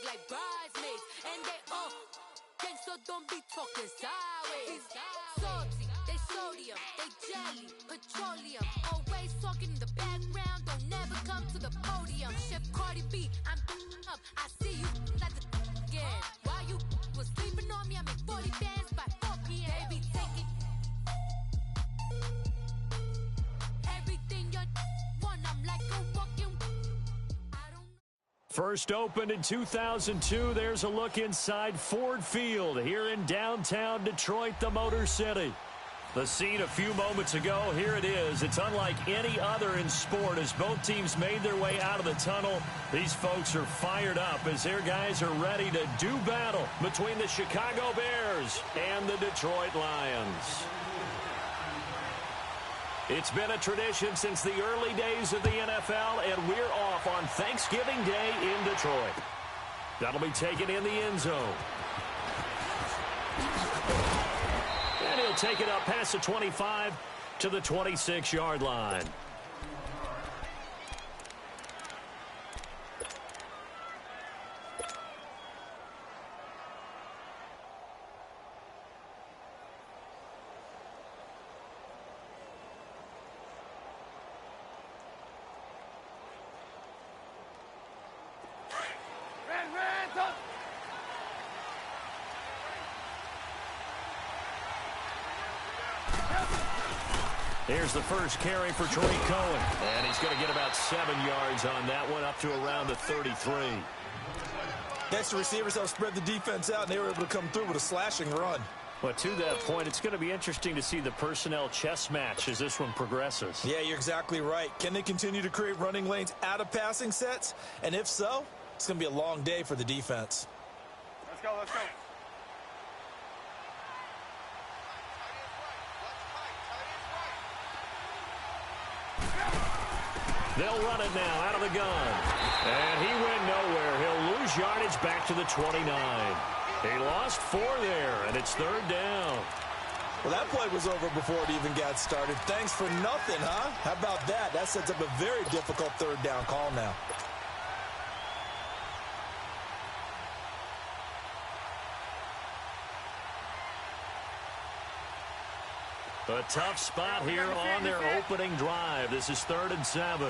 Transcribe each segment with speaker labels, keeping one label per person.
Speaker 1: like bridesmaids. And they all gang, so don't be talking sideways. Salty, they sodium, they jelly, petroleum. Always talking in the background, don't never come to the podium. Chef Cardi B, I'm up, I see you like the again. While you was sleeping on me, I make 40 bands by 4 p.m. Baby, take it. Everything you want, I'm like a walking.
Speaker 2: First opened in 2002, there's a look inside Ford Field here in downtown Detroit, the Motor City. The scene a few moments ago, here it is. It's unlike any other in sport as both teams made their way out of the tunnel. These folks are fired up as their guys are ready to do battle between the Chicago Bears and the Detroit Lions. It's been a tradition since the early days of the NFL, and we're off on Thanksgiving Day in Detroit. That'll be taken in the end zone. And he'll take it up past the 25 to the 26-yard line. Here's the first carry for Tariq Cohen. And he's going to get about 7 yards on that one, up to around the 33.
Speaker 3: Next, the receivers helped spread the defense out, and they were able to come through with a slashing run.
Speaker 2: But to that point, it's going to be interesting to see the personnel chess match as this one progresses.
Speaker 3: Yeah, you're exactly right. Can they continue to create running lanes out of passing sets? And if so, it's going to be a long day for the defense.
Speaker 4: Let's go, let's go.
Speaker 2: They'll run it now out of the gun. And he went nowhere. He'll lose yardage back to the 29. He lost 4 there, and it's third down.
Speaker 3: Well, that play was over before it even got started. Thanks for nothing, huh? How about that? That sets up a very difficult third down call now.
Speaker 2: A tough spot here on their opening drive. This is 3rd and 7.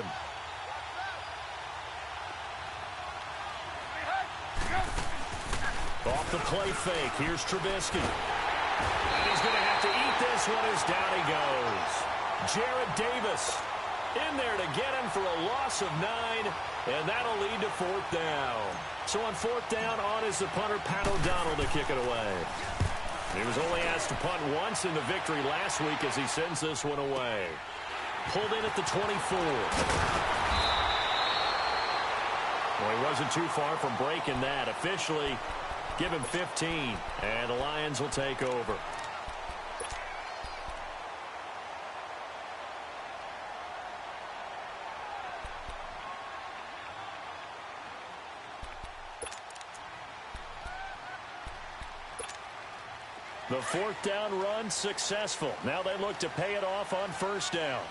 Speaker 2: Off the play fake. Here's Trubisky. And he's going to have to eat this one as down he goes. Jarrett Davis in there to get him for a loss of 9, and that'll lead to 4th down. So on 4th down, on is the punter, Pat O'Donnell, to kick it away. He was only asked to punt once in the victory last week as he sends this one away. Pulled in at the 24. Well, he wasn't too far from breaking that. Officially, give him 15, and the Lions will take over. The 4th down run successful. Now they look to pay it off on 1st down.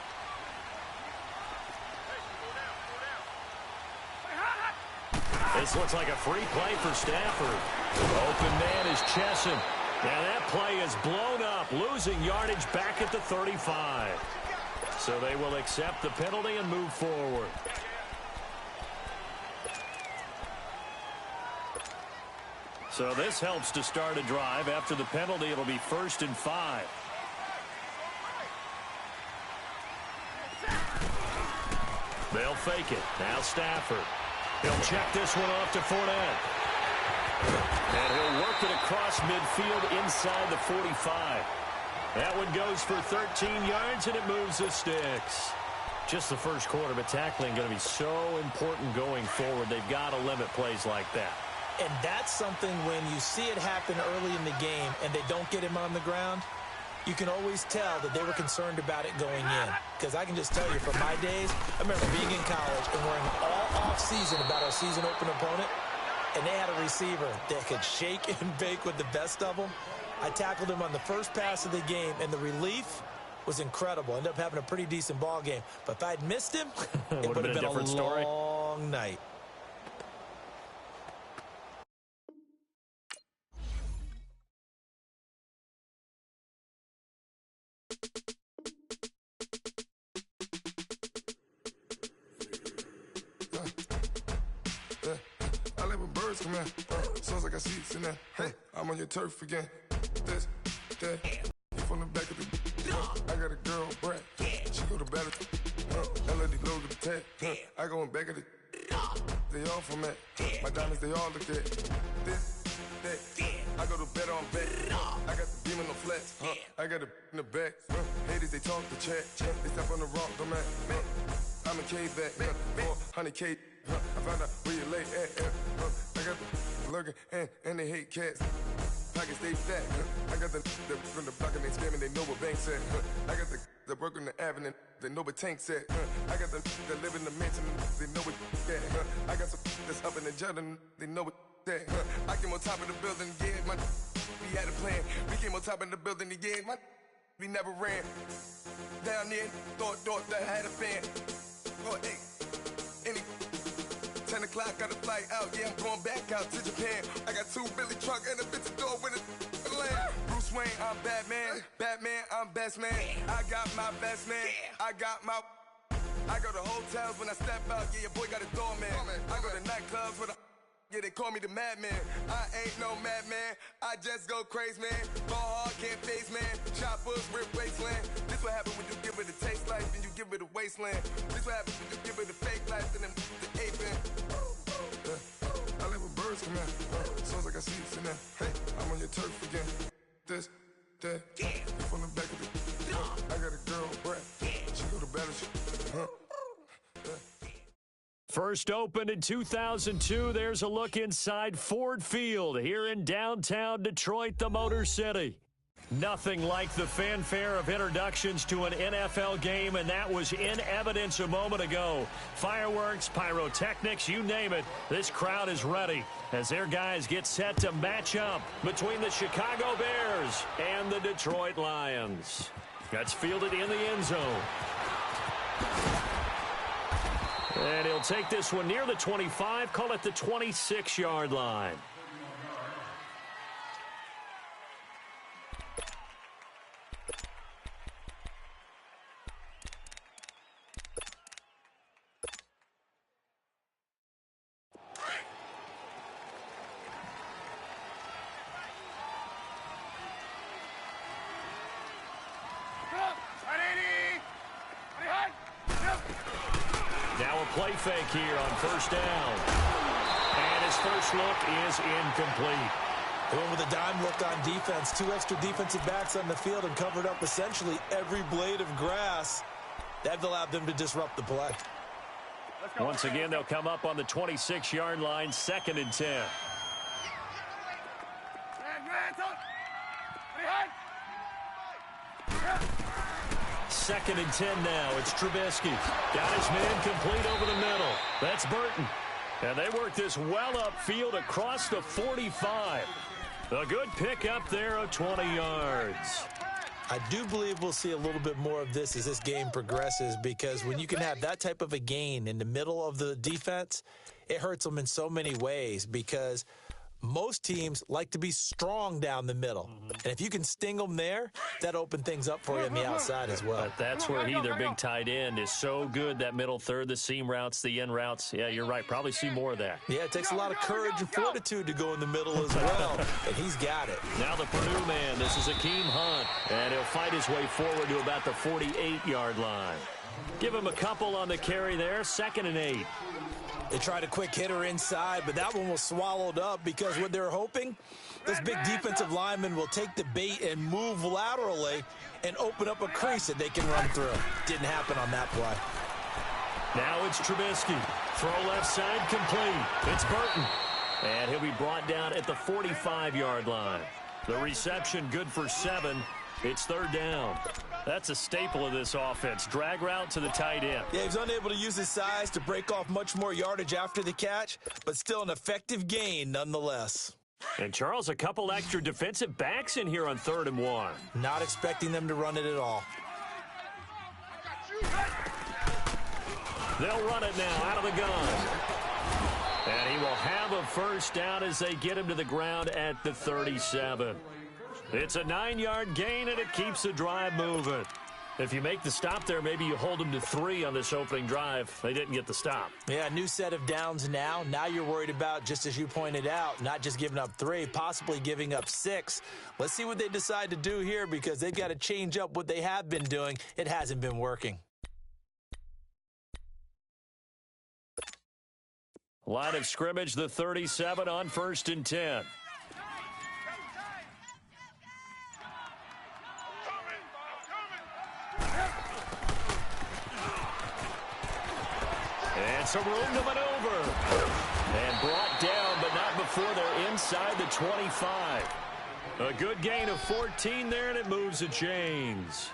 Speaker 2: This looks like a free play for Stafford. Open man is Chesson. And that play is blown up, losing yardage back at the 35. So they will accept the penalty and move forward. So this helps to start a drive. After the penalty, it'll be 1st and 5. They'll fake it. Now Stafford. He'll check this one off to Fournette. And he'll work it across midfield inside the 45. That one goes for 13 yards, and it moves the sticks. Just the first quarter, but tackling going to be so important going forward. They've got to limit plays like that.
Speaker 3: And that's something when you see it happen early in the game and they don't get him on the ground, you can always tell that they were concerned about it going in. Because I can just tell you from my days, I remember being in college and worrying all off-season about our season open opponent, and they had a receiver that could shake and bake with the best of them. I tackled him on the first pass of the game, and the relief was incredible. Ended up having a pretty decent ball game. But if I'd missed him, it would have been a long night.
Speaker 4: birds come in. Sounds like I see it's in there. Hey, I'm on your turf again. This, that. You from the back of the. I got a girl, Brad. She go to battle. LOD low to the tag. I go in back of the. They all from that. My diamonds, they all look at. This, that. I go to bed on bed. I got the beam in the flats. I got it in the back. Haters, they talk the chat. They step on the rock, the man. I'm a K-back. 400K. I found out where you lay at. I got the lurking and they hate cats. Pockets stay fat. I got the from the block and they scamming. They know what banks at. I got the work on the avenue. They know what tanks at. I got the that live in the mansion. They know what that. I got some that's up in the Jordan. They know what that. I came on top of the building. Yeah, we had a plan. We came on top of the building. Yeah, we never ran. Down there, thought that I had a fan. Oh, hey, any 10 o'clock, got a flight out. Yeah, I'm going back out to Japan. I got 2 Billy truck and a bitch door with a land. Bruce Wayne, I'm Batman. Batman, I'm best man. I got my best man. I got my. I go to hotels when I step out. Yeah, your boy got a doorman. I go to nightclubs with a. Yeah, they call me the madman. I ain't no madman. I just go crazy, man. Ball hard, can't face, man. Choppers, rip wasteland. This what happen when you give it a taste life and you give it a wasteland. This what happens when you give it a fake life and then the aping. I live with birds come in. Sounds like I see it's in there. Hey, I'm on your turf again. This, that. You from the back of the. I got a girl, Brad. She go to battle.
Speaker 2: First opened in 2002, there's a look inside Ford Field here in downtown Detroit, the Motor City. Nothing like the fanfare of introductions to an NFL game, and that was in evidence a moment ago. Fireworks, pyrotechnics, you name it, this crowd is ready as their guys get set to match up between the Chicago Bears and the Detroit Lions. That's fielded in the end zone. And he'll take this one near the 25, call it the 26-yard line. Play fake here on first down. And his first look is incomplete.
Speaker 3: They went with a dime look on defense. 2 extra defensive backs on the field and covered up essentially every blade of grass. That allowed them to disrupt the play.
Speaker 2: Once again, they'll come up on the 26-yard line, 2nd and 10. Second and 10 now. It's Trubisky. Got his man complete over the middle. That's Burton. And they work this well upfield across the 45. A good pickup there of 20 yards.
Speaker 3: I do believe we'll see a little bit more of this as this game progresses, because when you can have that type of a gain in the middle of the defense, it hurts them in so many ways, because most teams like to be strong down the middle. And if you can sting them there, that opens things up for you on the outside as well.
Speaker 2: But that's where their big tight end, is so good, that middle third, the seam routes, the in routes. Yeah, you're right. Probably see more of that.
Speaker 3: Yeah, it takes a lot of courage and fortitude to go in the middle as well, and he's got it.
Speaker 2: Now the Purdue man, this is Akeem Hunt, and he'll fight his way forward to about the 48-yard line. Give him a couple on the carry there, 2nd and 8.
Speaker 3: They tried a quick hitter inside, but that one was swallowed up, because what they're hoping, this big defensive lineman will take the bait and move laterally and open up a crease that they can run through. Didn't happen on that play.
Speaker 2: Now it's Trubisky. Throw left side complete. It's Burton. And he'll be brought down at the 45-yard line. The reception good for 7. It's 3rd down. That's a staple of this offense. Drag route to the tight end.
Speaker 3: Yeah, he was unable to use his size to break off much more yardage after the catch, but still an effective gain nonetheless.
Speaker 2: And, Charles, a couple extra defensive backs in here on 3rd and 1.
Speaker 3: Not expecting them to run it at all.
Speaker 2: They'll run it now out of the gun. And he will have a first down as they get him to the ground at the 37. It's a 9-yard gain, and it keeps the drive moving. If you make the stop there, maybe you hold them to 3 on this opening drive. They didn't get the stop.
Speaker 3: Yeah, new set of downs now. Now you're worried about, just as you pointed out, not just giving up 3, possibly giving up 6. Let's see what they decide to do here because they've got to change up what they have been doing. It hasn't been working.
Speaker 2: Line of scrimmage, the 37 on 1st and 10. And some room to maneuver. And brought down, but not before they're inside the 25. A good gain of 14 there, and it moves the chains.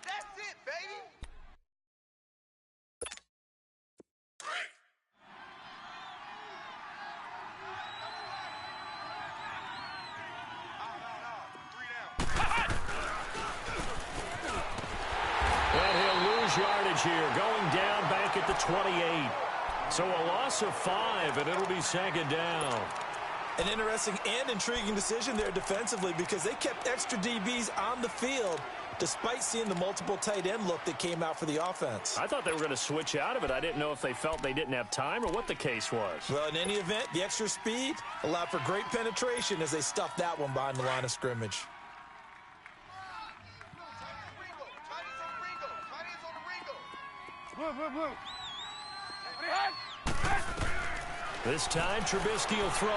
Speaker 5: That's it, baby.
Speaker 2: And he'll lose yardage here, going down back at the 28. So a loss of 5, and it'll be 2nd down.
Speaker 3: An interesting and intriguing decision there defensively because they kept extra DBs on the field despite seeing the multiple tight end look that came out for the offense.
Speaker 2: I thought they were going to switch out of it. I didn't know if they felt they didn't have time or what the case was.
Speaker 3: Well, in any event, the extra speed allowed for great penetration as they stuffed that one behind the line of scrimmage.
Speaker 2: This time, Trubisky will throw.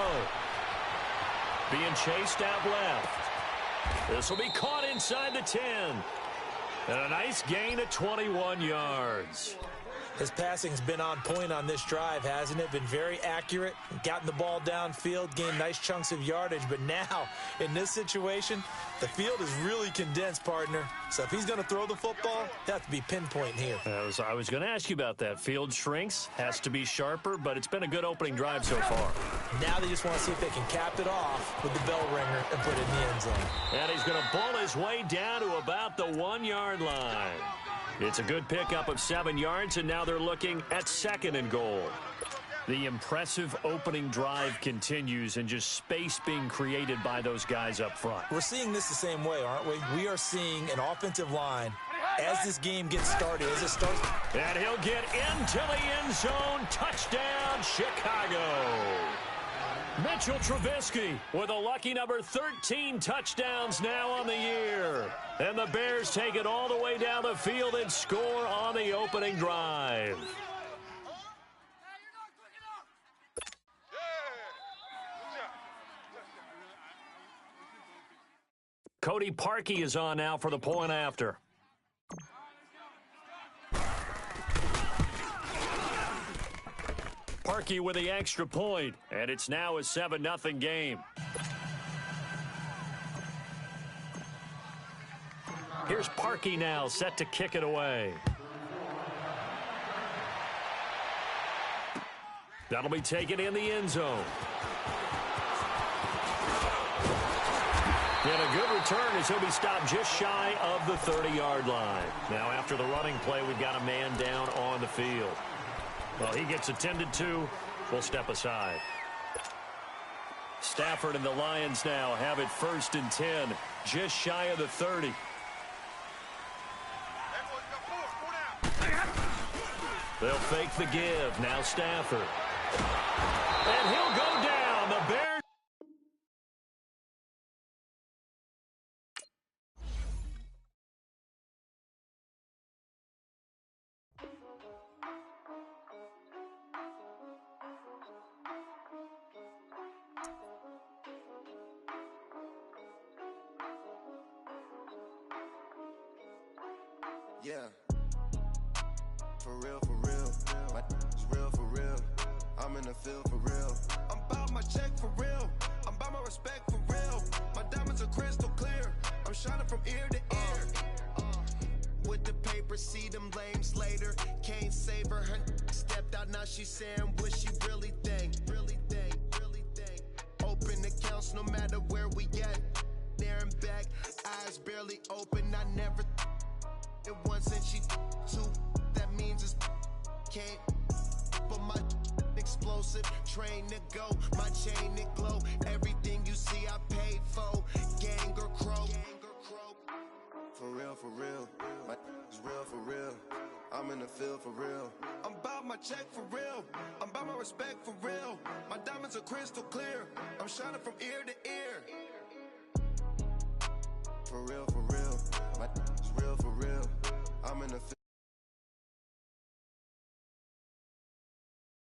Speaker 2: Being chased out left. This will be caught inside the 10. And a nice gain of 21 yards.
Speaker 3: His passing's been on point on this drive, hasn't it? Been very accurate, gotten the ball downfield, gained nice chunks of yardage. But now, in this situation, the field is really condensed, partner. So if he's going to throw the football, he'll have to be pinpoint here.
Speaker 2: I was going to ask you about that. Field shrinks, has to be sharper, but it's been a good opening drive so far.
Speaker 3: Now they just want to see if they can cap it off with the bell ringer and put it in the end zone.
Speaker 2: And he's going to bull his way down to about the 1-yard line. It's a good pickup of 7 yards, and now they're looking at 2nd and goal. The impressive opening drive continues and just space being created by those guys up front.
Speaker 3: We're seeing this the same way, aren't we? We are seeing an offensive line as this game gets started, as it starts.
Speaker 2: And he'll get into the end zone. Touchdown, Chicago. Mitchell Trubisky with a lucky number 13 touchdowns now on the year. And the Bears take it all the way down the field and score on the opening drive. Cody Parkey is on now for the point after. Parkey with the extra point, and it's now a 7-0 game. Here's Parkey now, set to kick it away. That'll be taken in the end zone. And a good return as he'll be stopped just shy of the 30-yard line. Now after the running play, we've got a man down on the field. Well, he gets attended to. We'll step aside. Stafford and the Lions now have it 1st and 10, just shy of the 30. They'll fake the give. Now Stafford. And he'll go down. The Bears.
Speaker 5: Yeah. For real, for real. My is real, for real. I'm in the field for real. I'm about my check for real. I'm about my respect for real. My diamonds are crystal clear. I'm shining from ear to ear. With the paper, see them lames later. Can't save her. Her stepped out, now she's saying what she really think. Really think, really think. Open accounts no matter where we at. There and back, eyes barely open. I never it once and she two. That means it's can't. But my explosive train to go. My chain it glow. Everything you see I paid for. Gang or crow. For real. the field for real. I'm about my check for real. I'm about my respect for real. My diamonds are crystal clear. I'm shining from ear to ear. For real, for real. My real for real. I'm in the field.